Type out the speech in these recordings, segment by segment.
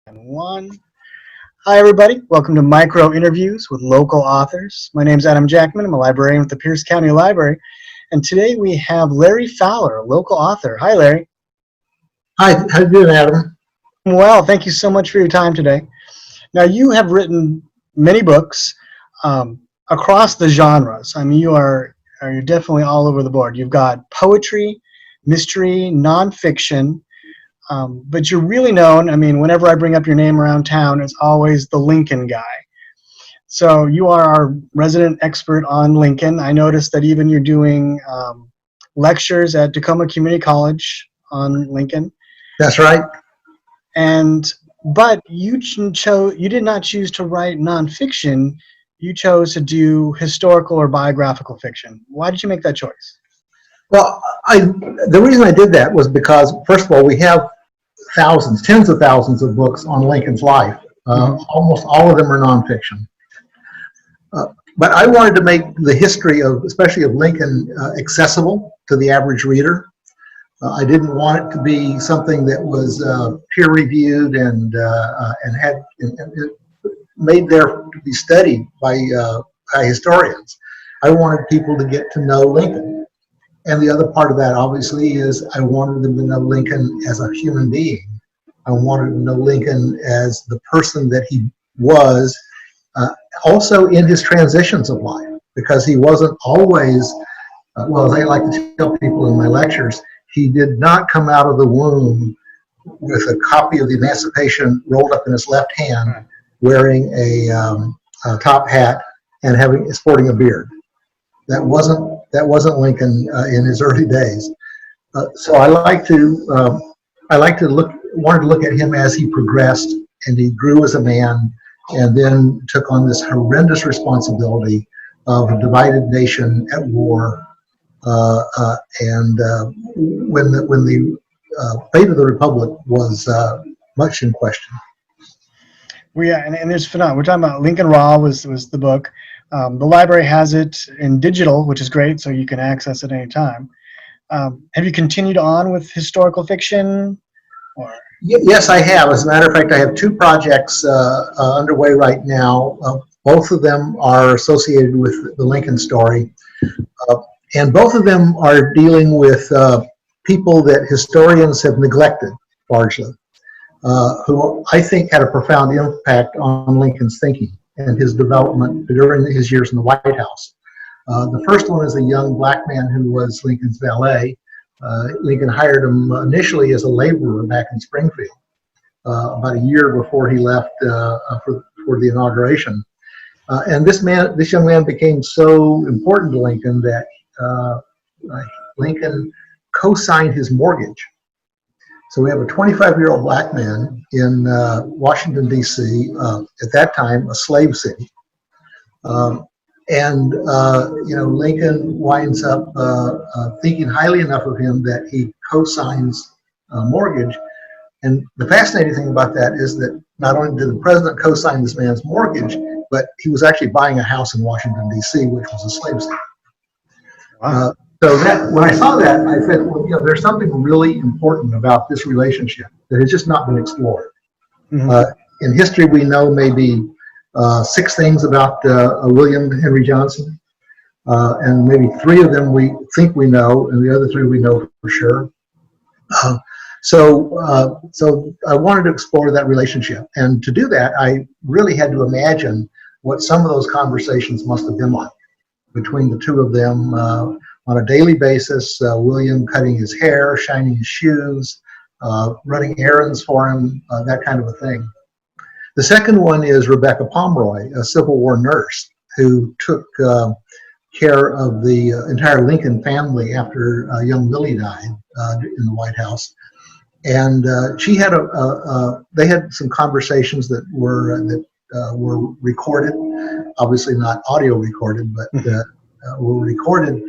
And one. Hi, everybody. Welcome to Micro Interviews with Local Authors. My name is Adam Jackman. I'm a librarian with the Pierce County Library. And today we have Larry Fowler, a local author. Hi, Larry. Hi, how you doing, Adam? Well, thank you so much for your time today. Now, you have written many books across the genres. I mean, you're definitely all over the board. You've got poetry, mystery, nonfiction, but you're really known. I mean, whenever I bring up your name around town, it's always the Lincoln guy. So you are our resident expert on Lincoln. I noticed that even you're doing lectures at Tacoma Community College on Lincoln. That's right. And but you did not choose to write nonfiction. You chose to do historical or biographical fiction. Why did you make that choice? Well, the reason I did that was because, first of all, we have thousands, tens of thousands of books on Lincoln's life. Almost all of them are nonfiction. But I wanted to make the history of, especially of Lincoln, accessible to the average reader. I didn't want it to be something that was peer-reviewed and made there to be studied by historians. I wanted people to get to know Lincoln. And the other part of that, obviously, is I wanted them to know Lincoln as a human being. I wanted to know Lincoln as the person that he was, also in his transitions of life, because he wasn't always, well, as I like to tell people in my lectures, he did not come out of the womb with a copy of the Emancipation rolled up in his left hand, wearing a top hat and sporting a beard. That wasn't Lincoln in his early days. So wanted to look at him as he progressed and he grew as a man, and then took on this horrendous responsibility of a divided nation at war. And when the fate of the Republic was much in question. Well, yeah, and there's phenomenal. We're talking about Lincoln Raw was the book. The library has it in digital, which is great, so you can access it anytime. Have you continued on with historical fiction? Or? Yes, I have. As a matter of fact, I have two projects underway right now. Both of them are associated with the Lincoln story. And both of them are dealing with people that historians have neglected largely, who I think had a profound impact on Lincoln's thinking and his development during his years in the White House. The first one is a young black man who was Lincoln's valet. Lincoln hired him initially as a laborer back in Springfield, about a year before he left for the inauguration. And this young man became so important to Lincoln that Lincoln co-signed his mortgage. So we have a 25-year-old black man in Washington, D.C., at that time a slave city. Lincoln winds up thinking highly enough of him that he co-signs a mortgage. And the fascinating thing about that is that not only did the president co-sign this man's mortgage, but he was actually buying a house in Washington, D.C., which was a slave city. Wow. When I saw that, I said, well, there's something really important about this relationship that has just not been explored. In history, we know maybe 6 things about William Henry Johnson, and maybe 3 of them we think we know, and the other 3 we know for sure. So I wanted to explore that relationship, and to do that, I really had to imagine what some of those conversations must have been like between the 2 of them on a daily basis. William cutting his hair, shining his shoes, running errands for him, that kind of a thing. The second one is Rebecca Pomeroy, a Civil War nurse who took care of the entire Lincoln family after young Willie died in the White House. And she had they had some conversations that were recorded, obviously not audio recorded, but were recorded,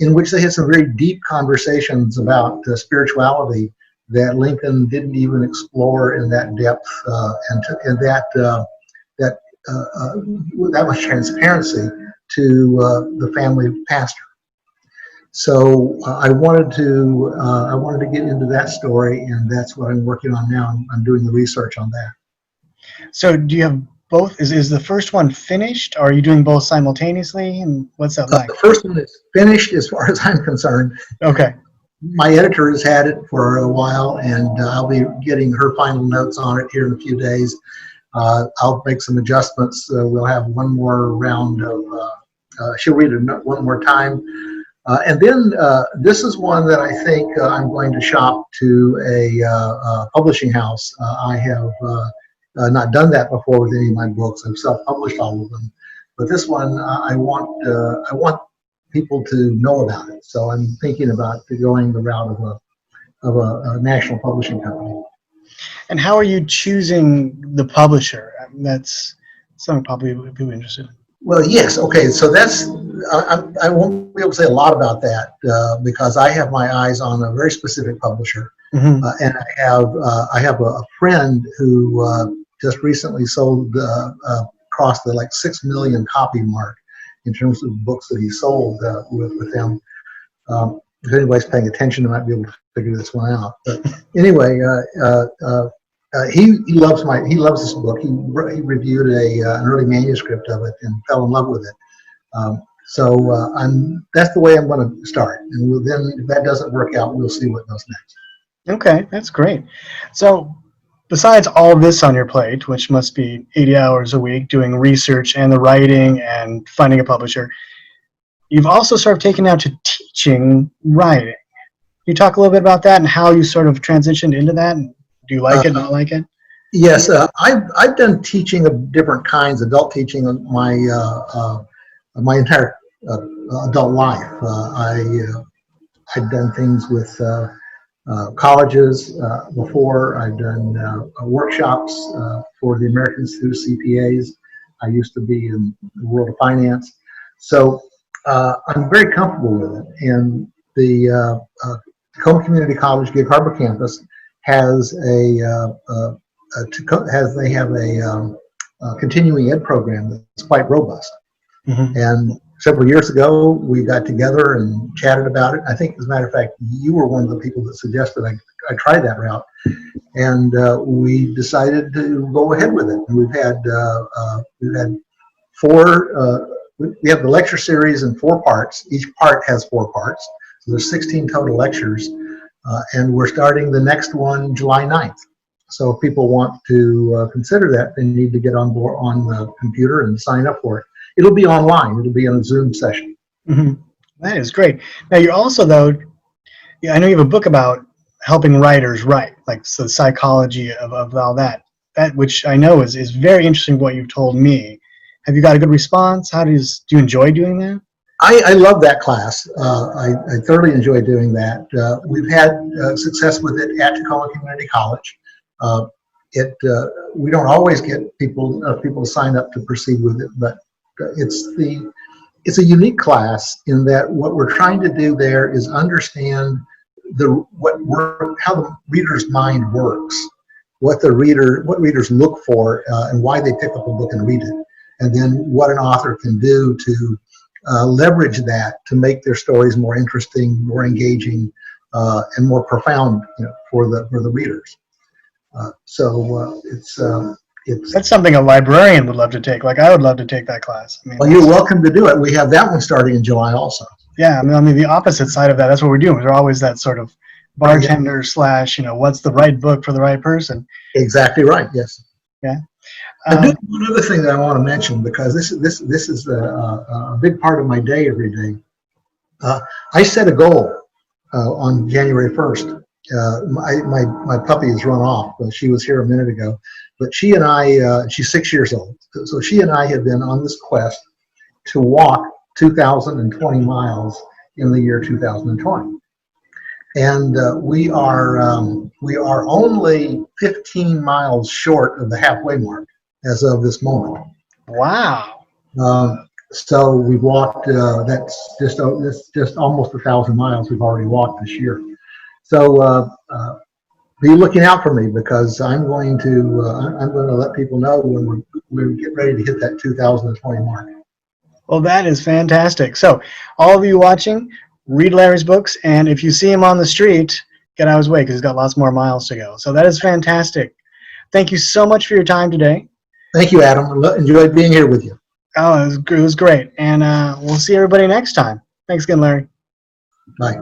in which they had some very deep conversations about spirituality that Lincoln didn't even explore in that depth, and that much transparency to the family pastor. So I wanted to get into that story, and that's what I'm working on now. I'm doing the research on that. So do you have both? Is the first one finished, or are you doing both simultaneously? And what's that like? The first one is finished as far as I'm concerned. Okay. My editor has had it for a while, and I'll be getting her final notes on it here in a few days. I'll make some adjustments. We'll have one more round of, she'll read it one more time. And then this is one that I think I'm going to shop to a publishing house. I have not done that before with any of my books. I've self-published all of them. But this one, I want people to know about it. So I'm thinking about going the route of a national publishing company. And how are you choosing the publisher? I mean, that's something probably people interested in. Well, yes. Okay. So that's I won't be able to say a lot about that because I have my eyes on a very specific publisher, Mm-hmm. and I have a friend who just recently sold across the like 6 million copy mark in terms of books that he sold with them. If anybody's paying attention, they might be able to figure this one out. But anyway, he loves this book. He reviewed an early manuscript of it and fell in love with it. That's the way I'm going to start. And then if that doesn't work out, we'll see what goes next. Okay, that's great. So besides all of this on your plate, which must be 80 hours a week doing research and the writing and finding a publisher, you've also sort of taken now to teaching writing. Can you talk a little bit about that and how you sort of transitioned into that? Do you like it, not like it? Yes, I've done teaching of different kinds, adult teaching, my entire adult life. I've done things with colleges before. I've done workshops for the American Institute of CPAs. I used to be in the world of finance. So I'm very comfortable with it. And the Tacoma Community College Gig Harbor campus has a continuing ed program that's quite robust. Mm-hmm. And several years ago, we got together and chatted about it. I think, as a matter of fact, you were one of the people that suggested I try that route. And we decided to go ahead with it. And we've had four. We have the lecture series in 4 parts. Each part has 4 parts. So there's 16 total lectures. And we're starting the next one July 9th. So if people want to consider that, they need to get on board on the computer and sign up for it. It'll be online. It'll be in a Zoom session. Mm-hmm. That is great. Now you're also, though, I know you have a book about helping writers write, like so the psychology of all that. That which I know is very interesting. What you've told me. Have you got a good response? Do you enjoy doing that? I love that class. I thoroughly enjoy doing that. We've had success with it at Tacoma Community College. We don't always get people to sign up to proceed with it, but it's a unique class in that what we're trying to do there is understand how the reader's mind works, what readers look for, and why they pick up a book and read it, and then what an author can do to leverage that to make their stories more interesting, more engaging, and more profound, for the readers. That's something a librarian would love to take. Like I would love to take that class. I mean, well, you're welcome to do it. We have that one starting in July also. Yeah, I mean the opposite side of that. That's what we're doing. We're always that sort of bartender / what's the right book for the right person. Exactly right. Yes. Yeah. I do one other thing that I want to mention, because this is a big part of my day every day. I set a goal on January 1st. My puppy has run off. She was here a minute ago, but she and I, she's 6 years old. So she and I have been on this quest to walk 2,020 miles in the year 2020. And we are only 15 miles short of the halfway mark as of this moment. Wow. So we've walked, that's just almost 1,000 miles we've already walked this year. So be looking out for me, because I'm going to let people know when we get ready to hit that 2020 mark. Well, that is fantastic. So all of you watching, read Larry's books, and if you see him on the street, get out of his way because he's got lots more miles to go. So that is fantastic. Thank you so much for your time today. Thank you, Adam. Enjoyed being here with you. Oh, it was great. And we'll see everybody next time. Thanks again, Larry. Bye.